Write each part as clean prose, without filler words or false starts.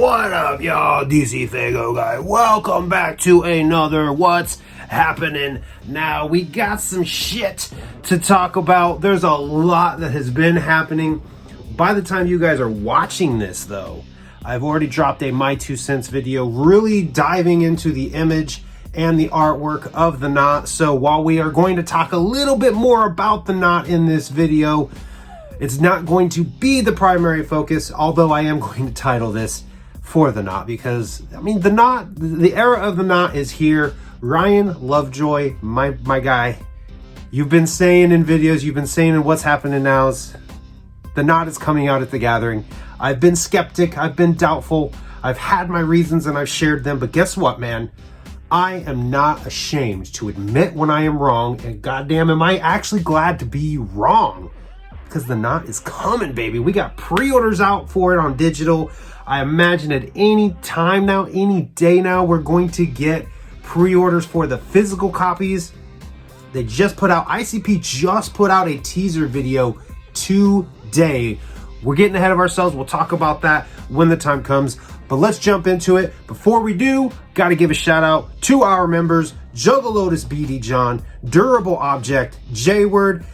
What up, y'all? DC Fago guy. Welcome back to another What's Happening Now. We got some shit to talk about. There's a lot that has been happening. By the time you guys are watching this, though, I've already dropped a My Two Cents video really diving into the image and the artwork of the Naught. So while we are going to talk a little bit more about the Naught in this video, it's not going to be the primary focus, although I am going to title this For the Naught, because, I mean, the Naught, the era of the Naught is here. Ryan Lovejoy, my guy, you've been saying in videos, you've been saying in What's Happening Now, is the Naught is coming out at the gathering. I've been skeptic, I've been doubtful, I've had my reasons and I've shared them, but guess what, man? I am not ashamed to admit when I am wrong, and goddamn am I actually glad to be wrong. Because the Naught is coming, baby. We got pre-orders out for it on digital. I imagine at any time now, any day now, we're going to get pre-orders for the physical copies. They just put out, ICP just put out a teaser video today. We're getting ahead of ourselves. We'll talk about that when the time comes. But let's jump into it. Before we do, got to give a shout out to our members: Jugalotus BD John, Durable Object, J-Word,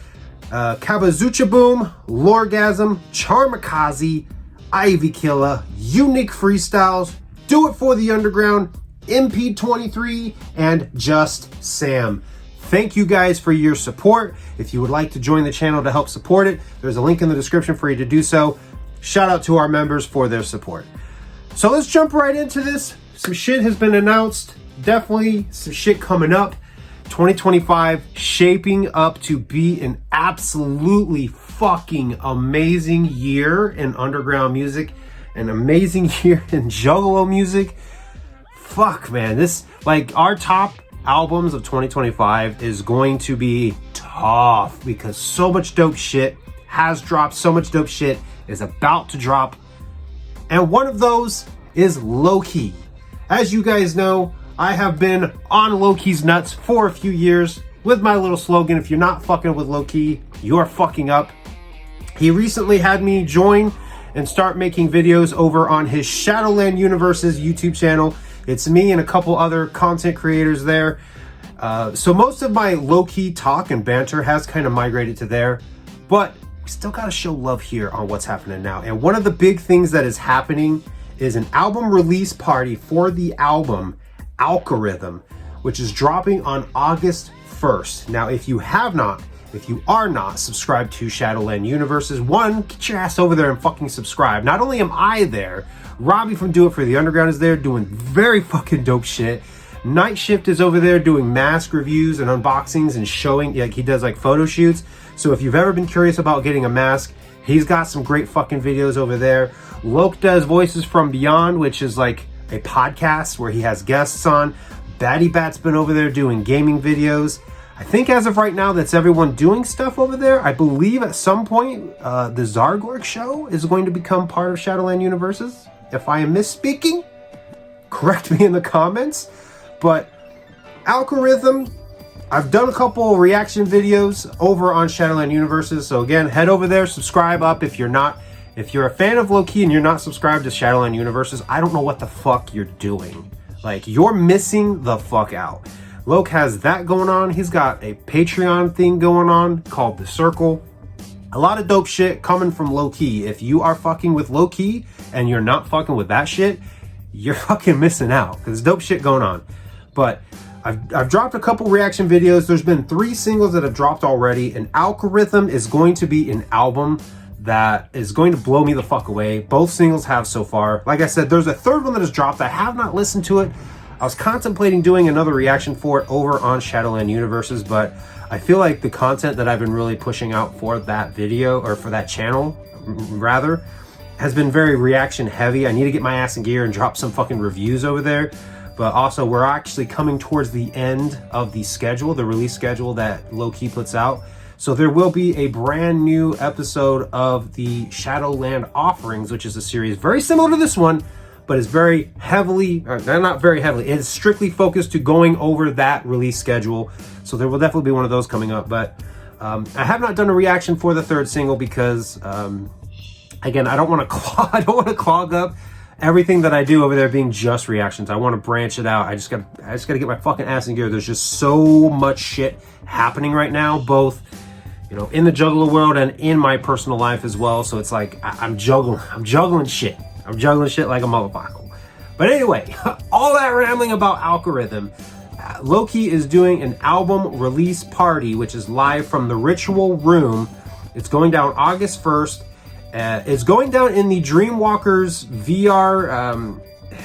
Kabazucha Boom, Lorgasm, Charmakazi, Ivy Killer, Unique Freestyles, Do It For The Underground, MP23, and Just Sam. Thank you guys for your support. If you would like to join the channel to help support it, there's a link in the description for you to do so. Shout out to our members for their support. So let's jump right into this. Some shit has been announced. Definitely some shit coming up. 2025 shaping up to be an absolutely fucking amazing year in underground music, an amazing year in Juggalo music. Fuck, man, this, like, our top albums of 2025 is going to be tough because so much dope shit has dropped, so much dope shit is about to drop, and one of those is Low Key. As you guys know, I have been on Low Key's nuts for a few years with my little slogan: if you're not fucking with Low Key, you're fucking up. He recently had me join and start making videos over on his Shadowland Universes YouTube channel. It's me and a couple other content creators there. So most of my Low Key talk and banter has kind of migrated to there, but we still got to show love here on What's Happening Now. And one of the big things that is happening is an album release party for the album AlkaRythym, which is dropping on August 1st. Now, if you are not subscribed to Shadowland Universes, one, get your ass over there and fucking subscribe. Not only am I there, Robbie from Do It For The Underground is there doing very fucking dope shit. Night Shift is over there doing mask reviews and unboxings and showing, like, he does like photo shoots. So if you've ever been curious about getting a mask, he's got some great fucking videos over there. Loke does Voices From Beyond, which is like a podcast where he has guests on. Batty Bat's been over there doing gaming videos. I think as of right now, that's everyone doing stuff over there. I believe at some point, the Zargorg show is going to become part of Shadowland Universes. If I am misspeaking, correct me in the comments. But AlkaRythym, I've done a couple reaction videos over on Shadowland Universes. So again, head over there, subscribe up if you're not. If you're a fan of Low Key and you're not subscribed to Shadowland Universes, I don't know what the fuck you're doing. Like, you're missing the fuck out. Loke has that going on. He's got a Patreon thing going on called The Circle. A lot of dope shit coming from Low Key. If you are fucking with Low Key and you're not fucking with that shit, you're fucking missing out, because there's dope shit going on. But I've dropped a couple reaction videos. There's been 3 singles that have dropped already, and AlkaRythym is going to be an album that is going to blow me the fuck away. Both singles have so far. Like I said, there's a third one that has dropped. I have not listened to it. I was contemplating doing another reaction for it over on Shadowland Universes, but I feel like the content that I've been really pushing out for that video, or for that channel rather, has been very reaction heavy. I need to get my ass in gear and drop some fucking reviews over there. But also, we're actually coming towards the end of the schedule, the release schedule that Low Key puts out. So there will be a brand new episode of the Shadowland Offerings, which is a series very similar to this one, but is very heavily, or not very heavily, it's strictly focused to going over that release schedule. So there will definitely be one of those coming up. But I have not done a reaction for the third single because, again, I don't want to clog up everything that I do over there being just reactions. I want to branch it out. I just got to get my fucking ass in gear. There's just so much shit happening right now, both, you know, in the juggler world and in my personal life as well. So it's like I'm juggling shit. I'm juggling shit like a motherfucker. But anyway, all that rambling about AlkaRythym. Loki is doing an album release party, which is live from the Ritual Room. It's going down August 1st. It's going down in the Dreamwalkers VR.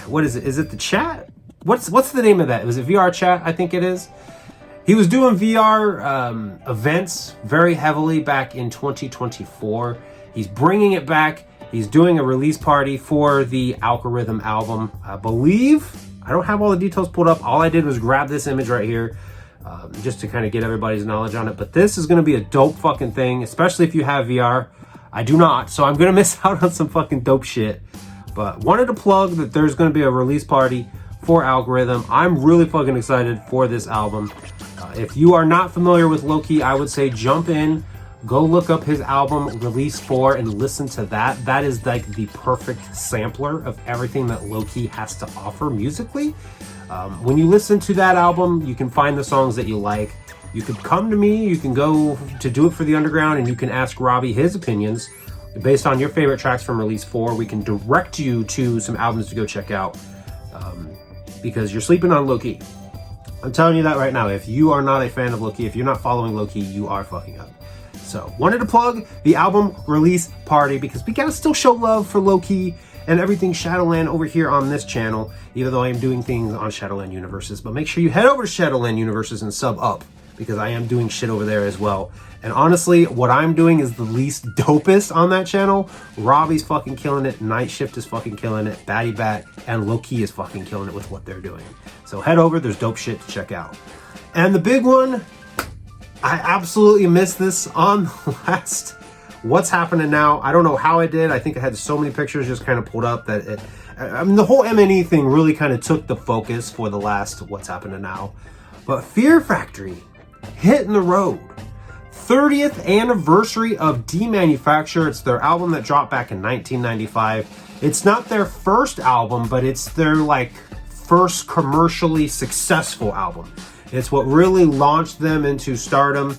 What is it? Is it the chat? What's the name of that? Was it VR chat? I think it is. He was doing VR events very heavily back in 2024. He's bringing it back. He's doing a release party for the AlkaRythym album. I believe, I don't have all the details pulled up. All I did was grab this image right here just to kind of get everybody's knowledge on it. But this is going to be a dope fucking thing, especially if you have VR. I do not, so I'm going to miss out on some fucking dope shit. But wanted to plug that there's going to be a release party for AlkaRythym. I'm really fucking excited for this album. If you are not familiar with Loki, I would say jump in, go look up his album Release 4 and listen to that. That is like the perfect sampler of everything that Loki has to offer musically. When you listen to that album, you can find the songs that you like. You could come to me, you can go to Do It For The Underground, and you can ask Robbie his opinions based on your favorite tracks from Release 4. We can direct you to some albums to go check out because you're sleeping on Loki. I'm telling you that right now. If you are not a fan of Loki, if you're not following Loki, you are fucking up. So, wanted to plug the album release party because we gotta still show love for Loki and everything Shadowland over here on this channel, even though I am doing things on Shadowland Universes. But make sure you head over to Shadowland Universes and sub up, because I am doing shit over there as well. And honestly, what I'm doing is the least dopest on that channel. Robbie's fucking killing it, Night Shift is fucking killing it, Batty Bat and Loki is fucking killing it with what they're doing. So head over, there's dope shit to check out. And the big one, I absolutely missed this on the last What's Happening Now. I don't know how I did. I think I had so many pictures just kind of pulled up that I mean, the whole M&E thing really kind of took the focus for the last What's Happening Now. But Fear Factory, hitting the road. 30th anniversary of Demanufacture. It's their album that dropped back in 1995. It's not their first album, but it's their like first commercially successful album. It's what really launched them into stardom.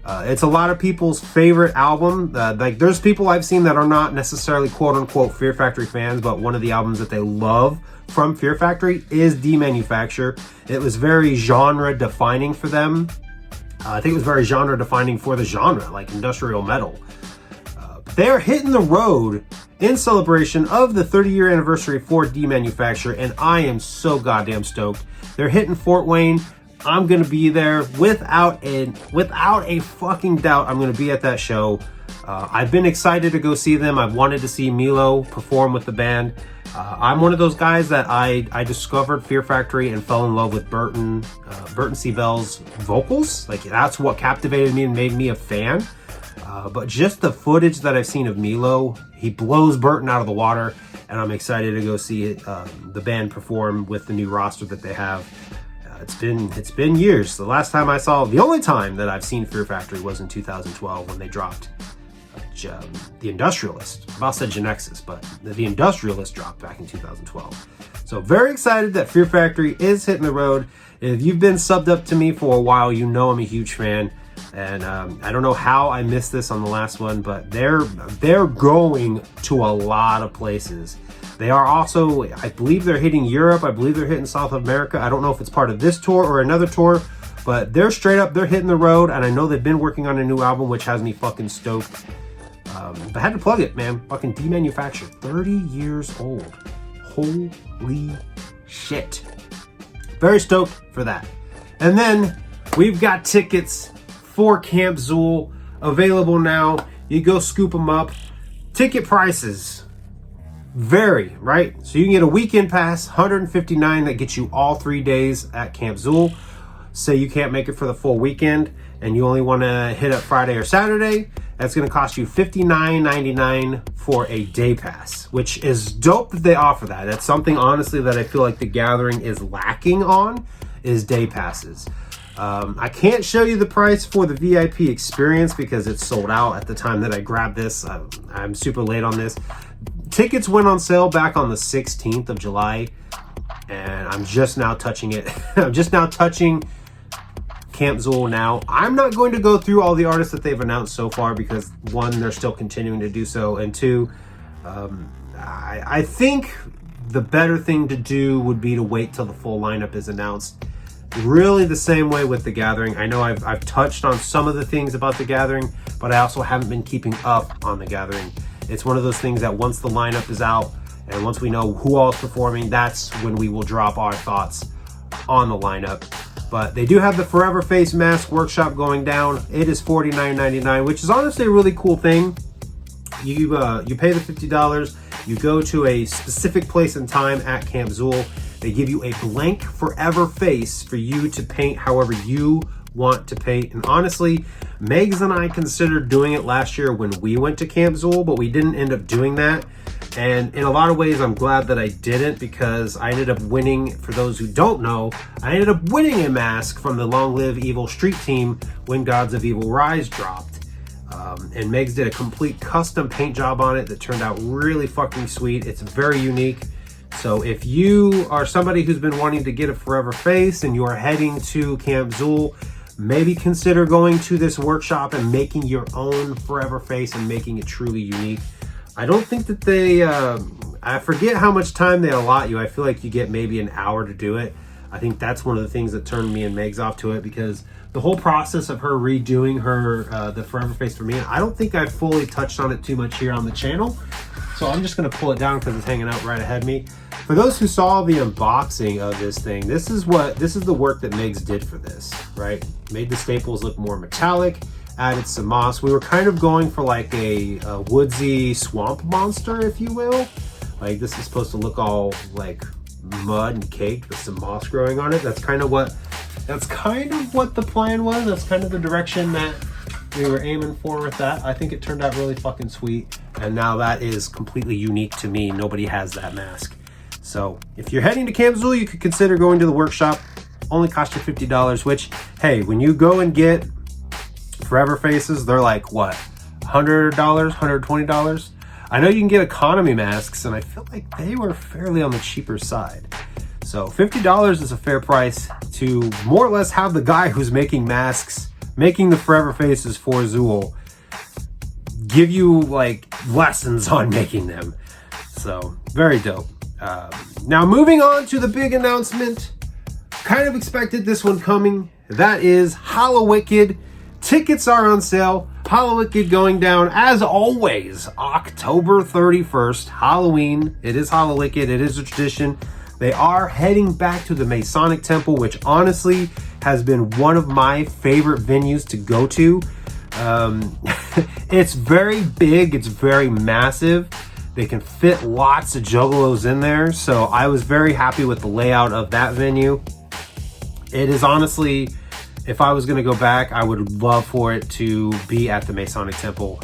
It's a lot of people's favorite album. Like there's people I've seen that are not necessarily quote unquote Fear Factory fans, but one of the albums that they love from Fear Factory is Demanufacture. It was very genre defining for them. I think it was very genre defining for the genre, like industrial metal. They're hitting the road in celebration of the 30-year anniversary for Demanufacture, and I am so goddamn stoked. They're hitting Fort Wayne. I'm gonna be there without a fucking doubt. I'm gonna be at that show. I've been excited to go see them. I've wanted to see Milo perform with the band. I'm one of those guys that I discovered Fear Factory and fell in love with Burton C. Bell's vocals. Like that's what captivated me and made me a fan. But just the footage that I've seen of Milo, he blows Burton out of the water, and I'm excited to go see the band perform with the new roster that they have. It's been years. The only time that I've seen Fear Factory was in 2012 when they dropped The Industrialist. I about said Genexus, but The Industrialist dropped back in 2012. So very excited that Fear Factory is hitting the road. If you've been subbed up to me for a while, you know I'm a huge fan. And I don't know how I missed this on the last one, but they're going to a lot of places. They are also, I believe they're hitting Europe. I believe they're hitting South America. I don't know if it's part of this tour or another tour, but they're straight up, they're hitting the road. And I know they've been working on a new album, which has me fucking stoked. But I had to plug it, man. Fucking Demanufacture, 30 years old. Holy shit. Very stoked for that. And then we've got tickets for Camp Zool available now. You go scoop them up. Ticket prices vary, right? So you can get a weekend pass, $159, that gets you all 3 days at Camp Zool. Say you can't make it for the full weekend and you only want to hit up Friday or Saturday, that's going to cost you $59.99 for a day pass, which is dope that they offer that. That's something, honestly, that I feel like the Gathering is lacking on, is day passes. I can't show you the price for the VIP experience because it's sold out at the time that I grabbed this. I'm super late on this. Tickets went on sale back on the 16th of July, and I'm just now touching it. I'm just now touching Camp Zool now. I'm not going to go through all the artists that they've announced so far because, one, they're still continuing to do so, and two, I think the better thing to do would be to wait till the full lineup is announced. Really the same way with The Gathering. I know I've touched on some of the things about The Gathering, but I also haven't been keeping up on The Gathering. It's one of those things that once the lineup is out and once we know who all is performing, that's when we will drop our thoughts on the lineup. But they do have the Forever Face Mask Workshop going down. It is $49.99, which is honestly a really cool thing. You pay the $50, you go to a specific place and time at Camp Zool. They give you a blank Forever Face for you to paint however you want to paint. And honestly, Megs and I considered doing it last year when we went to Camp Zool, but we didn't end up doing that. And in a lot of ways, I'm glad that I didn't, because I ended up winning, for those who don't know, I ended up winning a mask from the Long Live Evil Street team when Gods of Evil Rise dropped. And Megs did a complete custom paint job on it that turned out really fucking sweet. It's very unique. So if you are somebody who's been wanting to get a Forever Face and you are heading to Camp Zool, maybe consider going to this workshop and making your own Forever Face and making it truly unique. I don't think that they, I forget how much time they allot you. I feel like you get maybe an hour to do it. I think that's one of the things that turned me and Megs off to it, because the whole process of her redoing her, the Forever Face for me, I don't think I've fully touched on it too much here on the channel. So I'm just gonna pull it down because it's hanging out right ahead of me. For those who saw the unboxing of this thing, this is the work that Megs did for this, right? Made the staples look more metallic, added some moss. We were kind of going for like a woodsy swamp monster, if you will. Like, this is supposed to look all like mud and caked with some moss growing on it. That's kind of what the plan was. That's kind of the direction that we were aiming for with that. I think it turned out really fucking sweet. And now that is completely unique to me. Nobody has that mask. So if you're heading to Camp Zool, you could consider going to the workshop. Only cost you $50, which, hey, when you go and get Forever Faces, they're like, what, $100, $120? I know you can get economy masks, and I feel like they were fairly on the cheaper side. So $50 is a fair price to more or less have the guy who's making masks, making the Forever Faces for Zool, give you like lessons on making them. So very dope. Now moving on to the big announcement. Kind of expected this one coming. That is Hallowicked. Tickets are on sale. Hallowicked going down, as always, October 31st, Halloween. It is Hallowicked. It is a tradition. They are heading back to the Masonic Temple, which honestly has been one of my favorite venues to go to. It's very big. It's very massive. They can fit lots of juggalos in there. So I was very happy with the layout of that venue. It is honestly, if I was going to go back, I would love for it to be at the Masonic Temple.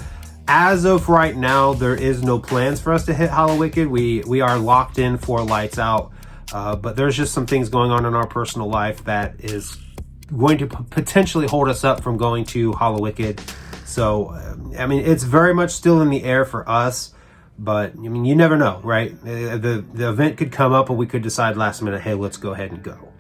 As of right now, there is no plans for us to hit Hallowicked. We are locked in for Lights Out, but there's just some things going on in our personal life that is going to potentially hold us up from going to Hallowicked. So, I mean, it's very much still in the air for us, but I mean, you never know, right? The event could come up and we could decide last minute, hey, let's go ahead and go.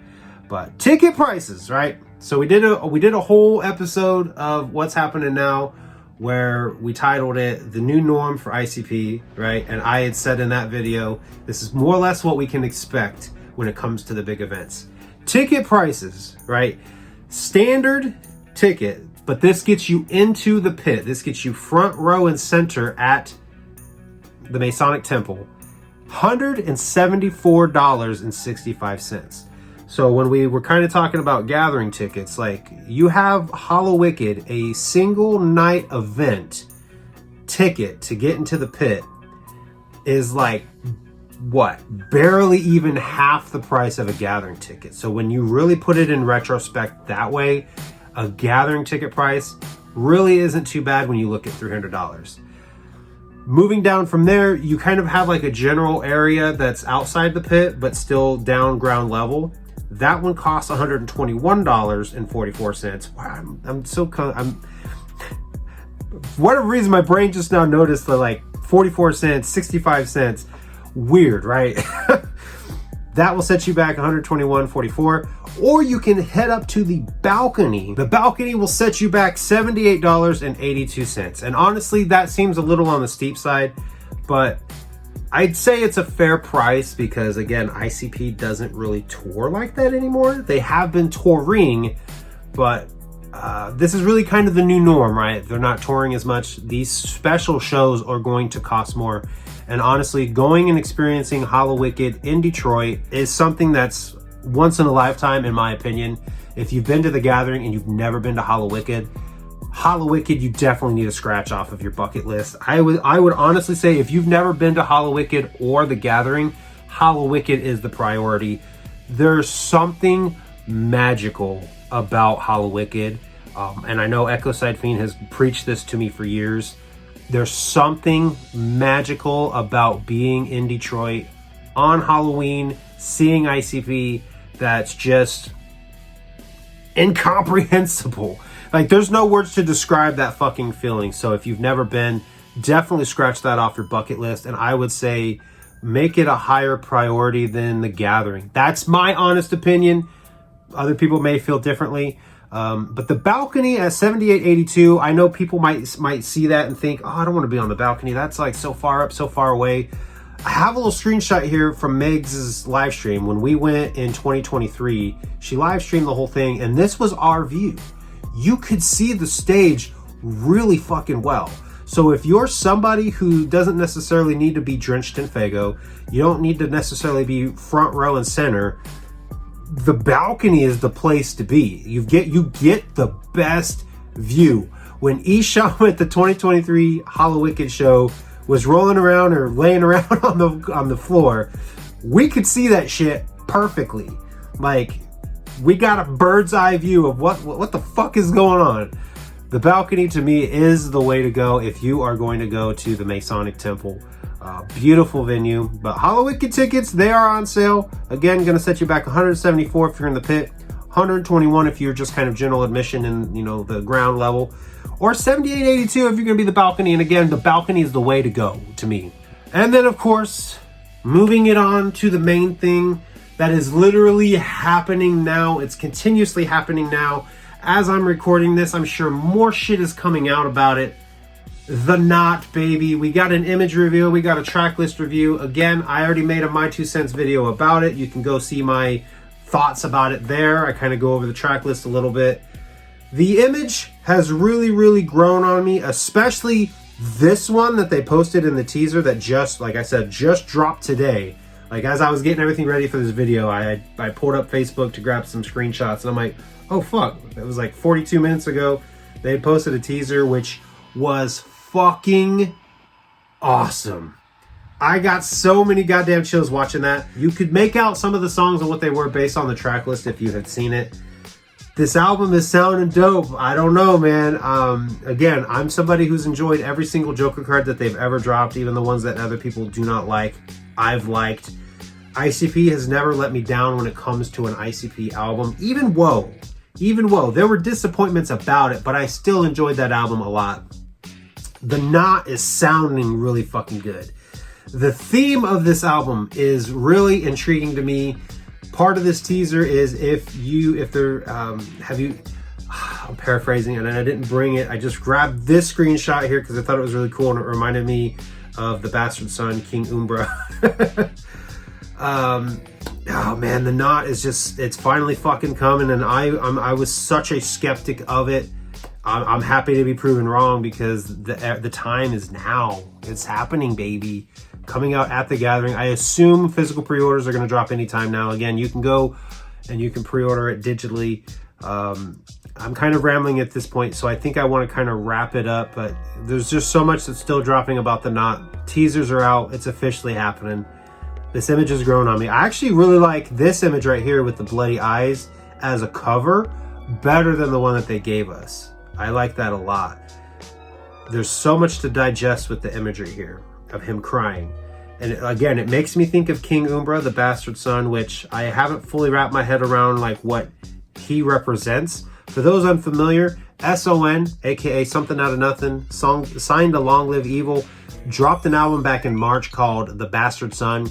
But ticket prices, right? So we did a whole episode of What's Happening Now, where we titled it The New Norm for ICP, right? And I had said in that video, this is more or less what we can expect when it comes to the big events. Ticket prices, right? Standard ticket, but this gets you into the pit. This gets you front row and center at the Masonic Temple. $174.65. So when we were kind of talking about gathering tickets, like, you have Hallowicked, a single night event ticket to get into the pit is like, what, barely even half the price of a gathering ticket. So when you really put it in retrospect that way, a gathering ticket price really isn't too bad when you look at $300. Moving down from there, you kind of have like a general area that's outside the pit, but still down ground level. That one costs $121.44. Wow, I'm for whatever reason, my brain just now noticed the like 44 cents, 65 cents. Weird, right? That will set you back $121.44. Or you can head up to the balcony. The balcony will set you back $78.82. And honestly, that seems a little on the steep side, but I'd say it's a fair price because, again, ICP doesn't really tour like that anymore. They have been touring, but this is really kind of the new norm, right? They're not touring as much. These special shows are going to cost more. And honestly, going and experiencing Hallowicked in Detroit is something that's once in a lifetime, in my opinion. If you've been to the Gathering and you've never been to Hallowicked, you definitely need to scratch off of your bucket list. I would honestly say if you've never been to Hallowicked or the Gathering, Hallowicked is the priority. There's something magical about Hallowicked, and I know Echo Side Fiend has preached this to me for years. There's something magical about being in Detroit on Halloween, seeing ICP, that's just incomprehensible. Like, there's no words to describe that fucking feeling. So if you've never been, definitely scratch that off your bucket list. And I would say make it a higher priority than the Gathering. That's my honest opinion. Other people may feel differently. But the balcony at $78.82, I know people might see that and think, oh, I don't want to be on the balcony. That's like so far up, so far away. I have a little screenshot here from Meg's live stream. When we went in 2023, she live streamed the whole thing, and this was our view. You could see the stage really fucking well. So if you're somebody who doesn't necessarily need to be drenched in Faygo, you don't need to necessarily be front row and center, the balcony is the place to be. You get the best view. When Isham at the 2023 Hallowicked show was rolling around or laying around on the floor, we could see that shit perfectly. Like, we got a bird's eye view of what the fuck is going on. The balcony, to me, is the way to go if you are going to go to the Masonic Temple. Beautiful venue. But Hallowicked tickets, they are on sale. Again, going to set you back $174 if you're in the pit, $121 if you're just kind of general admission in, the ground level, or $78.82 if you're going to be the balcony. And again, the balcony is the way to go to me. And then, of course, moving it on to the main thing that is literally happening now. It's continuously happening now. As I'm recording this, I'm sure more shit is coming out about it. The Naught, baby. We got an image review. We got a track list review. Again, I already made a My 2 Cents video about it. You can go see my thoughts about it there. I kind of go over the track list a little bit. The image has really, really grown on me, especially this one that they posted in the teaser that just, like I said, just dropped today. Like, as I was getting everything ready for this video, I pulled up Facebook to grab some screenshots, and I'm like, oh fuck, it was like 42 minutes ago. They had posted a teaser, which was fucking awesome. I got so many goddamn chills watching that. You could make out some of the songs and what they were based on the track list if you had seen it. This album is sounding dope. I don't know, man. Again, I'm somebody who's enjoyed every single Joker card that they've ever dropped, even the ones that other people do not like. I've liked. ICP has never let me down when it comes to an ICP album. Even Woe. There were disappointments about it, but I still enjoyed that album a lot. The Knot is sounding really fucking good. The theme of this album is really intriguing to me. Part of this teaser is I'm paraphrasing and I didn't bring it. I just grabbed this screenshot here because I thought it was really cool and it reminded me of the Bastard Son, King Umbra. Oh man, the Knot is just, it's finally fucking coming, and I was such a skeptic of it. I'm happy to be proven wrong because the time is now. It's happening, baby. Coming out at the Gathering. I assume physical pre-orders are going to drop anytime now. Again, you can go and you can pre-order it digitally. I'm kind of rambling at this point, so I think I want to kind of wrap it up, but there's just so much that's still dropping about the Knot. Teasers are out. It's officially happening. This image has grown on me. I actually really like this image right here with the bloody eyes as a cover better than the one that they gave us. I like that a lot. There's so much to digest with the imagery here of him crying. And again, it makes me think of King Umbra, the Bastard Son, which I haven't fully wrapped my head around like what he represents, For those unfamiliar, SON, aka Something Out of Nothing, signed to Long Live Evil, dropped an album back in March called The Bastard Son.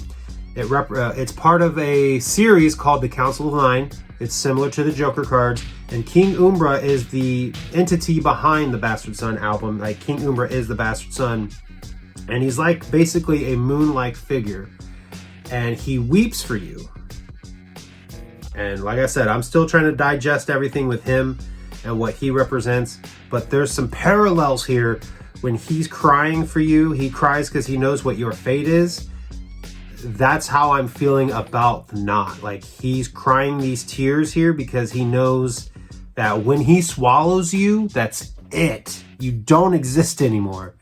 It's part of a series called The Council of Nine. It's similar to the Joker cards, and King Umbra is the entity behind the Bastard Son album. Like, King Umbra is the Bastard Son, and he's like basically a moon-like figure, and he weeps for you. And like I said, I'm still trying to digest everything with him and what he represents, but there's some parallels here. When he's crying for you, he cries because he knows what your fate is. That's how I'm feeling about Naught. Like, he's crying these tears here because he knows that when he swallows you, that's it. You don't exist anymore.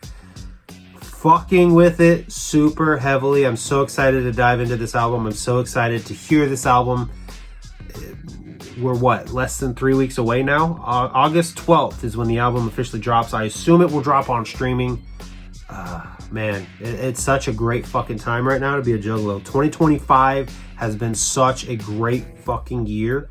Fucking with it super heavily. I'm so excited to dive into this album. I'm so excited to hear this album. We're less than 3 weeks away now? August 12th is when the album officially drops. I assume it will drop on streaming. Man, it's such a great fucking time right now to be a Juggalo. 2025 has been such a great fucking year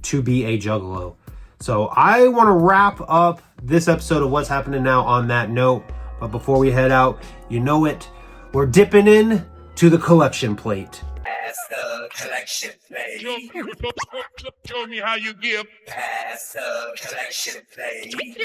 to be a Juggalo. So I want to wrap up this episode of What's Happening Now on that note. But before we head out, you know it, we're dipping in to the collection plate. Pass the collection plate. Show me how you give. Pass the collection plate.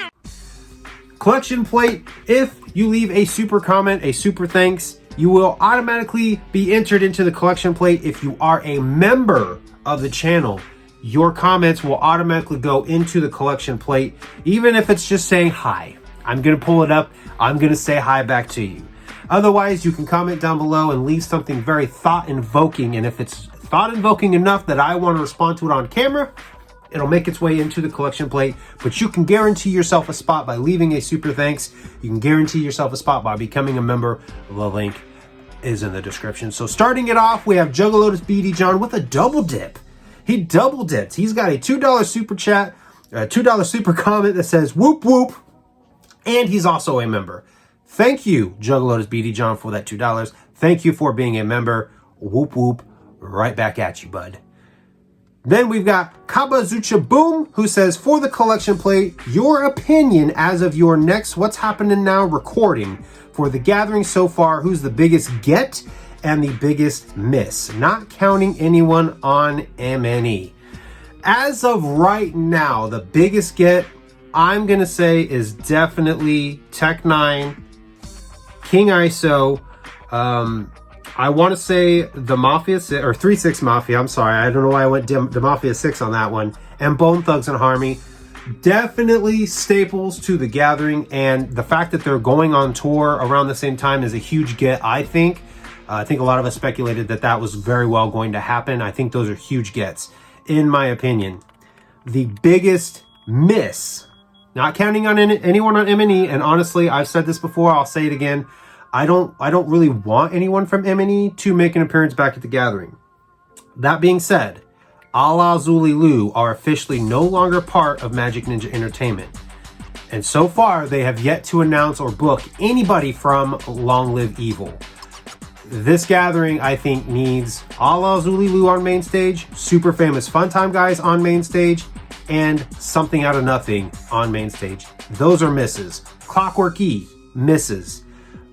Collection plate, if you leave a super comment, a super thanks, you will automatically be entered into the collection plate. If you are a member of the channel, your comments will automatically go into the collection plate, even if it's just saying hi. I'm going to pull it up. I'm going to say hi back to you. Otherwise, you can comment down below and leave something very thought-invoking, and if it's thought-invoking enough that I want to respond to it on camera, it'll make its way into the collection plate. But you can guarantee yourself a spot by leaving a super thanks. You can guarantee yourself a spot by becoming a member. The link is in the description. So starting it off, we have Juggalotus BD John with a double dip. He double dipped. He's got a $2 super chat, a $2 super comment that says whoop whoop, and he's also a member. Thank you, Juggalotus BD John, for that $2. Thank you for being a member. Whoop whoop, right back at you, bud. Then we've got Kabazucha Boom, who says, for the collection plate, your opinion as of your next What's Happening Now recording for the gathering so far, who's the biggest get and the biggest miss, not counting anyone on MNE. As of right now, the biggest get, I'm going to say, is definitely Tech 9, King ISO, I want to say the Mafia 6, or 3-6 Mafia, I'm sorry, I don't know why I went the Mafia 6 on that one, and Bone Thugs and Harmony. Definitely staples to the gathering, and the fact that they're going on tour around the same time is a huge get, I think. I think a lot of us speculated that that was very well going to happen. I think those are huge gets, in my opinion. The biggest miss, not counting on anyone on M&E, and honestly, I've said this before, I'll say it again, I don't really want anyone from M&E to make an appearance back at the gathering. That being said, Ala Zululu are officially no longer part of Magic Ninja Entertainment. And so far, they have yet to announce or book anybody from Long Live Evil. This gathering, I think, needs Ala Zululu on main stage, Super Famous Funtime guys on main stage, and Something Out of Nothing on main stage. Those are misses. Clockwork E, misses.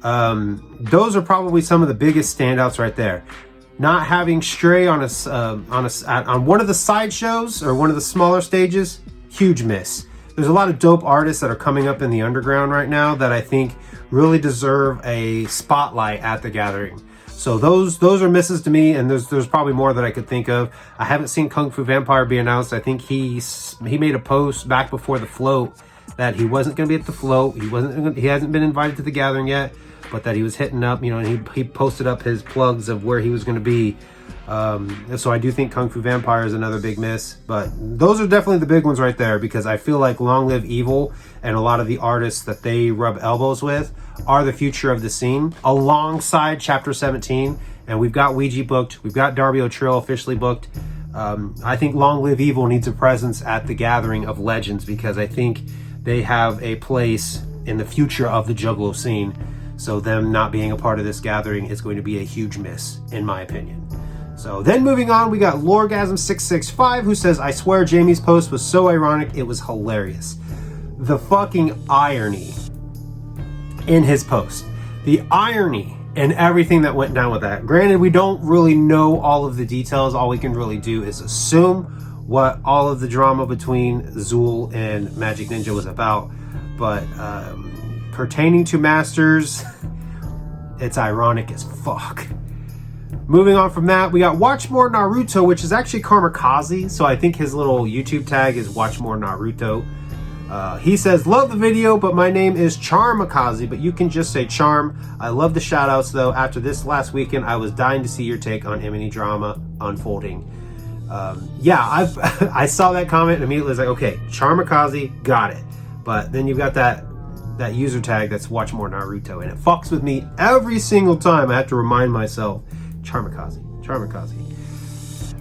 Those are probably some of the biggest standouts right there. Not having Stray on one of the side shows or one of the smaller stages, huge miss. There's a lot of dope artists that are coming up in the underground right now that I think really deserve a spotlight at the gathering. So those are misses to me, and there's probably more that I could think of. I haven't seen Kung Fu Vampire be announced. I think he made a post back before the float that he wasn't going to be at the float. He hasn't been invited to the gathering yet, but that he was hitting up, and he posted up his plugs of where he was going to be. So I do think Kung Fu Vampire is another big miss, but those are definitely the big ones right there, because I feel like Long Live Evil and a lot of the artists that they rub elbows with are the future of the scene, alongside Chapter 17. And we've got Ouija booked, we've got Darby O'Trill officially booked. I think Long Live Evil needs a presence at the gathering of legends, because I think they have a place in the future of the Juggalo scene. So them not being a part of this gathering is going to be a huge miss, in my opinion. So then moving on, we got Lorgasm665 who says, I swear Jamie's post was so ironic, it was hilarious. The fucking irony in his post. The irony and everything that went down with that. Granted, we don't really know all of the details. All we can really do is assume what all of the drama between Zool and Magic Ninja was about. But pertaining to Masters, it's ironic as fuck. Moving on from that, we got Watch More Naruto, which is actually Karmakaze. So I think his little YouTube tag is Watch More Naruto. He says, love the video, but my name is Charmakaze, but you can just say Charm. I love the shoutouts though. After this last weekend, I was dying to see your take on M&E drama unfolding. Yeah, I saw that comment and immediately was like, okay, Charmakaze, got it. But then you've got that user tag that's Watch More Naruto, and it fucks with me every single time. I have to remind myself, Charmakaze.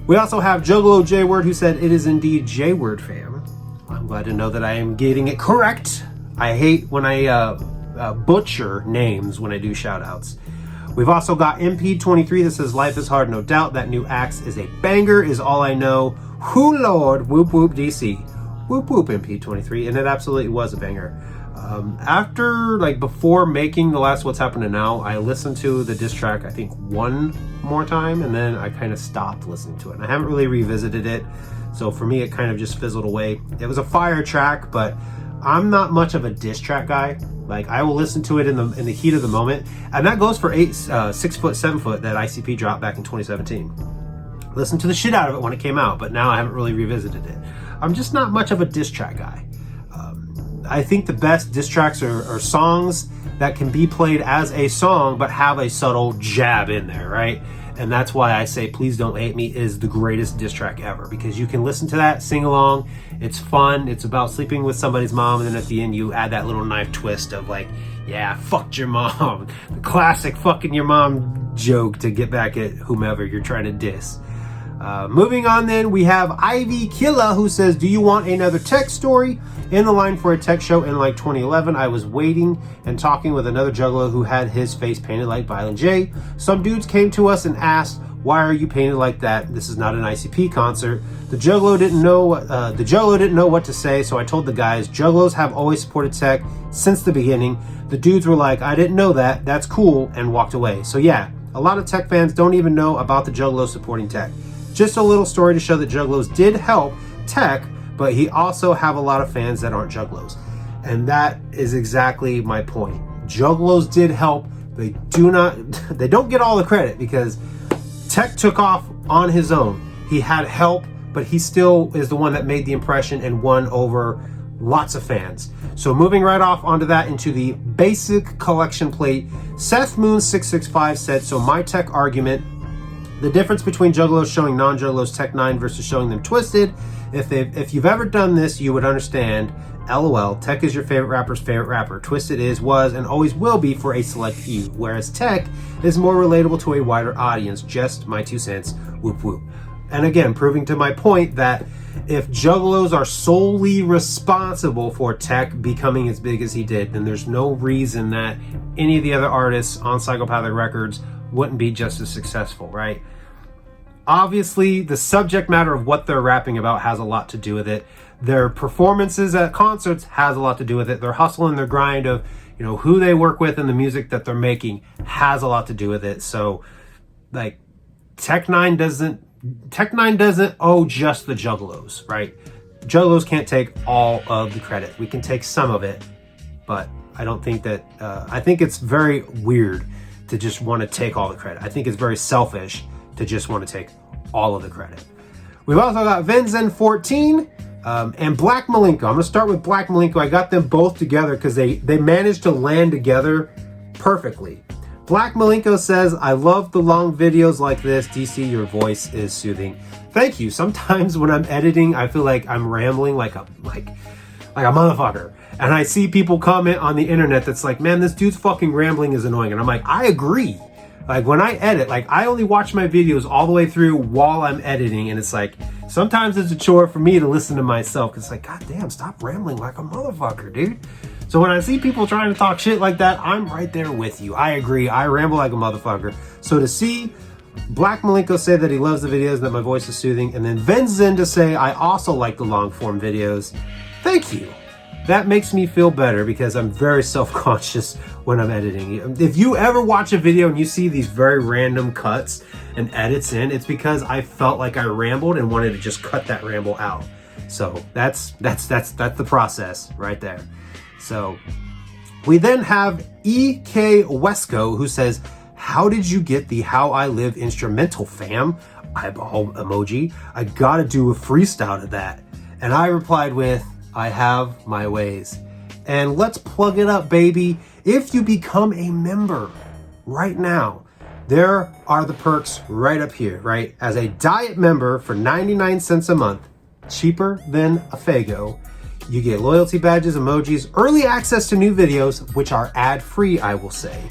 We also have Juggalo J-Word who said, it is indeed J-Word, fam. I'm glad to know that I am getting it correct. I hate when I butcher names when I do shoutouts. We've also got MP23 that says, life is hard, no doubt. That new axe is a banger, is all I know. Who Lord, whoop whoop DC. Whoop whoop MP23. And it absolutely was a banger. Before making the last What's Happening Now, I listened to the diss track, I think, one more time, and then I kind of stopped listening to it. And I haven't really revisited it. So for me, it kind of just fizzled away. It was a fire track, but I'm not much of a diss track guy. Like, I will listen to it in the heat of the moment. And that goes for 6 foot, 7 foot that ICP dropped back in 2017. Listened to the shit out of it when it came out, but now I haven't really revisited it. I'm just not much of a diss track guy. I think the best diss tracks are songs that can be played as a song, but have a subtle jab in there, right? And that's why I say Please Don't Hate Me is the greatest diss track ever, because you can listen to that, sing along, it's fun, it's about sleeping with somebody's mom, and then at the end you add that little knife twist of like, yeah, fucked your mom. The classic fucking your mom joke to get back at whomever you're trying to diss. Moving on then, we have Ivy Killa who says, do you want another tech story? In the line for a tech show in like 2011, I was waiting and talking with another juggler who had his face painted like Violent J. Some dudes came to us and asked, why are you painted like that? This is not an ICP concert. The juggler didn't know what to say, so I told the guys, juggalos have always supported tech since the beginning. The dudes were like, I didn't know that, that's cool, and walked away. So yeah, a lot of tech fans don't even know about the juggalos supporting tech. Just a little story to show that juggalos did help tech, but he also have a lot of fans that aren't juggalos. And that is exactly my point. Juggalos did help. They don't get all the credit because tech took off on his own. He had help, but he still is the one that made the impression and won over lots of fans. So moving right off onto that into the basic collection plate, Seth Moon 665 said, so my tech argument, the difference between juggalos showing non-juggalos Tech 9 versus showing them Twisted, if you've ever done this, you would understand. LOL, Tech is your favorite rapper's favorite rapper. Twisted is, was, and always will be for a select few, whereas Tech is more relatable to a wider audience. Just my 2 cents, whoop whoop. And again, proving to my point that if juggalos are solely responsible for Tech becoming as big as he did, then there's no reason that any of the other artists on Psychopathic Records wouldn't be just as successful, right? Obviously, the subject matter of what they're rapping about has a lot to do with it. Their performances at concerts has a lot to do with it. Their hustle and their grind of, who they work with and the music that they're making has a lot to do with it. So, like, Tech 9 doesn't owe just the juggalos, right? Juggalos can't take all of the credit. We can take some of it, but I don't think that, I think it's very weird to just want to take all the credit. I think it's very selfish to just want to take all of the credit. We've also got Venzen14 and Black Malenko. I'm going to start with Black Malenko. I got them both together because they managed to land together perfectly. Black Malenko says, I love the long videos like this. DC, your voice is soothing. Thank you. Sometimes when I'm editing, I feel like I'm rambling like a motherfucker. And I see people comment on the internet that's like, man, this dude's fucking rambling is annoying. And I'm like, I agree. Like, when I edit, like, I only watch my videos all the way through while I'm editing, and it's like, sometimes it's a chore for me to listen to myself, because it's like, god damn, stop rambling like a motherfucker, dude. So when I see people trying to talk shit like that, I'm right there with you. I agree, I ramble like a motherfucker. So to see Black Malenko said that he loves the videos, that my voice is soothing. And then Venzen to say, I also like the long form videos. Thank you. That makes me feel better because I'm very self-conscious when I'm editing. If you ever watch a video and you see these very random cuts and edits in, it's because I felt like I rambled and wanted to just cut that ramble out. So that's the process right there. So we then have EK Wesco who says, how did you get the How I Live instrumental, fam? Eyeball emoji. I gotta do a freestyle to that. And I replied with, I have my ways. And let's plug it up, baby. If you become a member right now, there are the perks right up here, right? As a diet member for 99 cents a month, cheaper than a Fago, you get loyalty badges, emojis, early access to new videos, which are ad-free, I will say.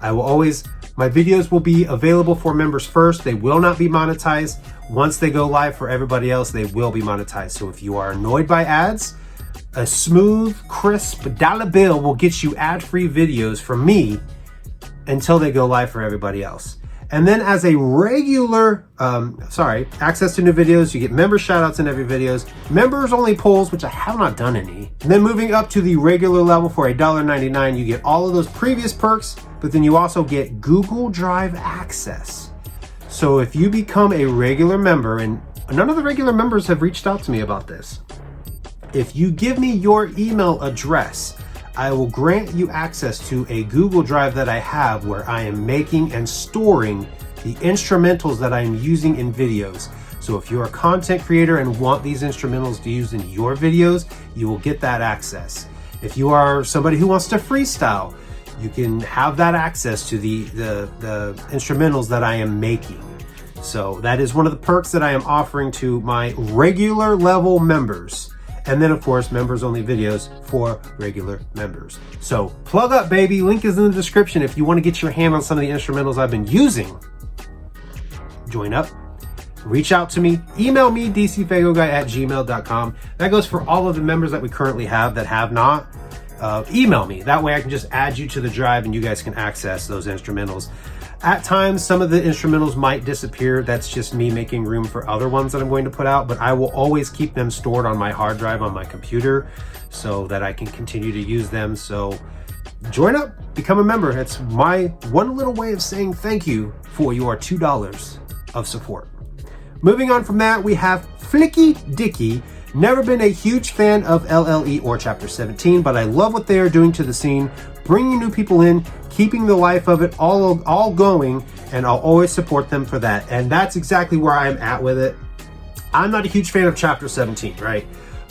My videos will be available for members first. They will not be monetized. Once they go live for everybody else, they will be monetized. So if you are annoyed by ads, a smooth, crisp dollar bill will get you ad-free videos from me until they go live for everybody else. And then as a regular, access to new videos, you get member shoutouts in every videos, members only polls, which I have not done any. And then moving up to the regular level for $1.99, you get all of those previous perks, but then you also get Google Drive access. So if you become a regular member, and none of the regular members have reached out to me about this, if you give me your email address, I will grant you access to a Google Drive that I have where I am making and storing the instrumentals that I'm using in videos. So if you're a content creator and want these instrumentals to use in your videos, you will get that access. If you are somebody who wants to freestyle, you can have that access to the instrumentals that I am making. So that is one of the perks that I am offering to my regular level members. And then, of course, members only videos for regular members. So plug up, baby. Link is in the description if you want to get your hand on some of the instrumentals I've been using. Join up. Reach out to me. Email me, dcfagoguy@gmail.com. That goes for all of the members that we currently have that have not. Email me. That way I can just add you to the drive and you guys can access those instrumentals. At times, some of the instrumentals might disappear. That's just me making room for other ones that I'm going to put out, but I will always keep them stored on my hard drive on my computer so that I can continue to use them. So join up, become a member. It's my one little way of saying thank you for your $2 of support. Moving on from that, we have Flicky Dicky. Never been a huge fan of LLE or Chapter 17, but I love what they are doing to the scene, bringing new people in, keeping the life of it all going, and I'll always support them for that. And that's exactly where I'm at with it. I'm not a huge fan of Chapter 17, right?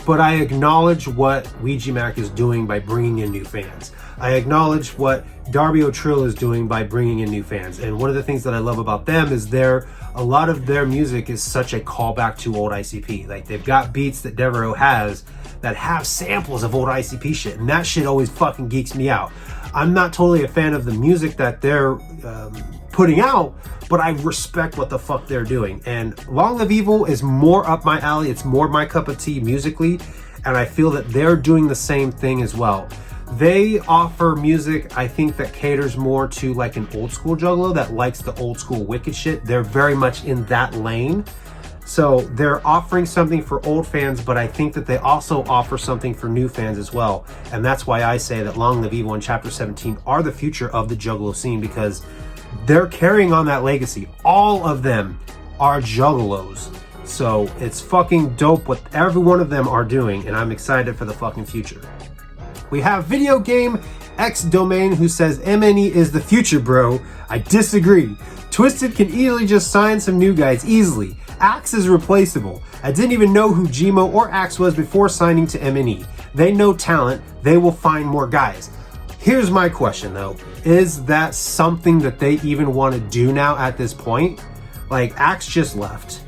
But I acknowledge what Ouija Mac is doing by bringing in new fans. I acknowledge what Darby O'Trill is doing by bringing in new fans. And one of the things that I love about them is a lot of their music is such a callback to old ICP. Like, they've got beats that Devereaux has that have samples of old ICP shit, and that shit always fucking geeks me out. I'm not totally a fan of the music that they're putting out, but I respect what the fuck they're doing. And Long Live Evil is more up my alley. It's more my cup of tea musically, and I feel that they're doing the same thing as well. They offer music, I think, that caters more to like an old school juggalo that likes the old school wicked shit. They're very much in that lane. So they're offering something for old fans, but I think that they also offer something for new fans as well. And that's why I say that Long Live Evil and Chapter 17 are the future of the juggalo scene, because they're carrying on that legacy. All of them are juggalos. So it's fucking dope what every one of them are doing, and I'm excited for the fucking future. We have Video Game X Domain who says MNE is the future, bro. I disagree. Twisted can easily just sign some new guys easily. Axe is replaceable. I didn't even know who Gmo or Axe was before signing to MNE. They know talent. They will find more guys. Here's my question though. Is that something that they even want to do now at this point? Like, Axe just left.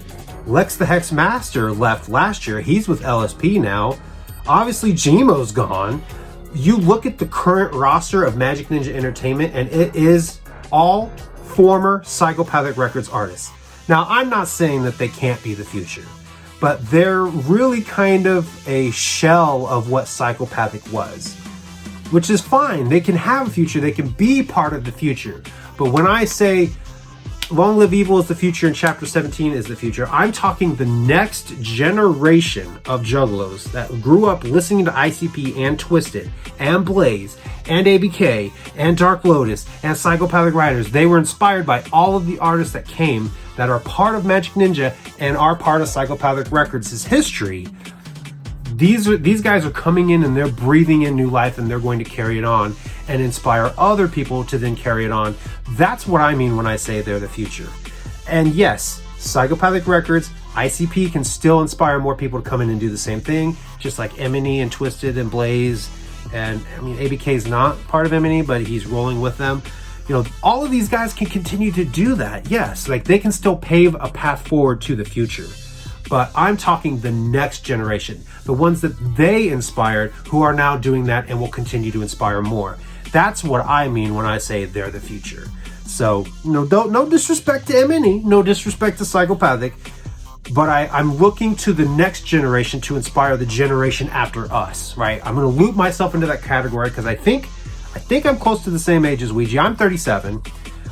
Lex the Hex Master left last year. He's with LSP now. Obviously Gmo's gone. You look at the current roster of Magic Ninja Entertainment and it is all former Psychopathic Records artists. Now, I'm not saying that they can't be the future, but they're really kind of a shell of what Psychopathic was, which is fine. They can have a future. They can be part of the future. But when I say Long Live Evil is the future and Chapter 17 is the future. I'm talking the next generation of Juggalos that grew up listening to ICP and Twisted and Blaze and ABK and Dark Lotus and Psychopathic Riders. They were inspired by all of the artists that came that are part of Magic Ninja and are part of Psychopathic Records' history. These guys are coming in and they're breathing in new life, and they're going to carry it on and inspire other people to then carry it on. That's what I mean when I say they're the future. And yes, Psychopathic Records, ICP can still inspire more people to come in and do the same thing, just like M&E and Twisted and Blaze. And I mean, ABK is not part of M&E, but he's rolling with them. You know, all of these guys can continue to do that. Yes, like they can still pave a path forward to the future. But I'm talking the next generation, the ones that they inspired, who are now doing that and will continue to inspire more. That's what I mean when I say they're the future. So, no disrespect to M&E, no disrespect to Psychopathic, but I'm looking to the next generation to inspire the generation after us, right? I'm going to loop myself into that category because I think I'm close to the same age as Ouija. I'm 37.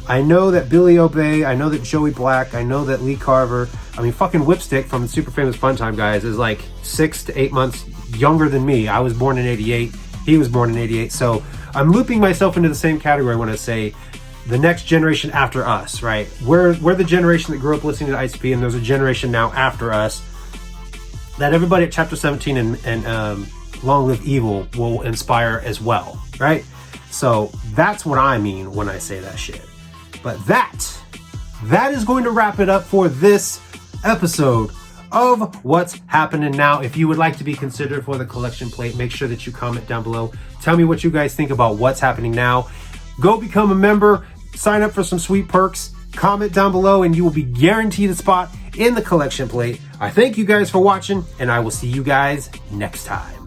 I know that Billy Obey, I know that Joey Black, I know that Lee Carver, I mean, fucking Whipstick from the Super Famous Fun Time guys is like 6 to 8 months younger than me. I was born in 88. He was born in 88. So I'm looping myself into the same category when I say the next generation after us, right? We're the generation that grew up listening to ICP, and there's a generation now after us that everybody at Chapter 17 and Long Live Evil will inspire as well, right? So that's what I mean when I say that shit. But that is going to wrap it up for this episode of What's Happening Now. If you would like to be considered for the collection plate, make sure that you comment down below. Tell me what you guys think about what's happening now. Go become a member, sign up for some sweet perks, comment down below, and you will be guaranteed a spot in the collection plate. I thank you guys for watching, and I will see you guys next time.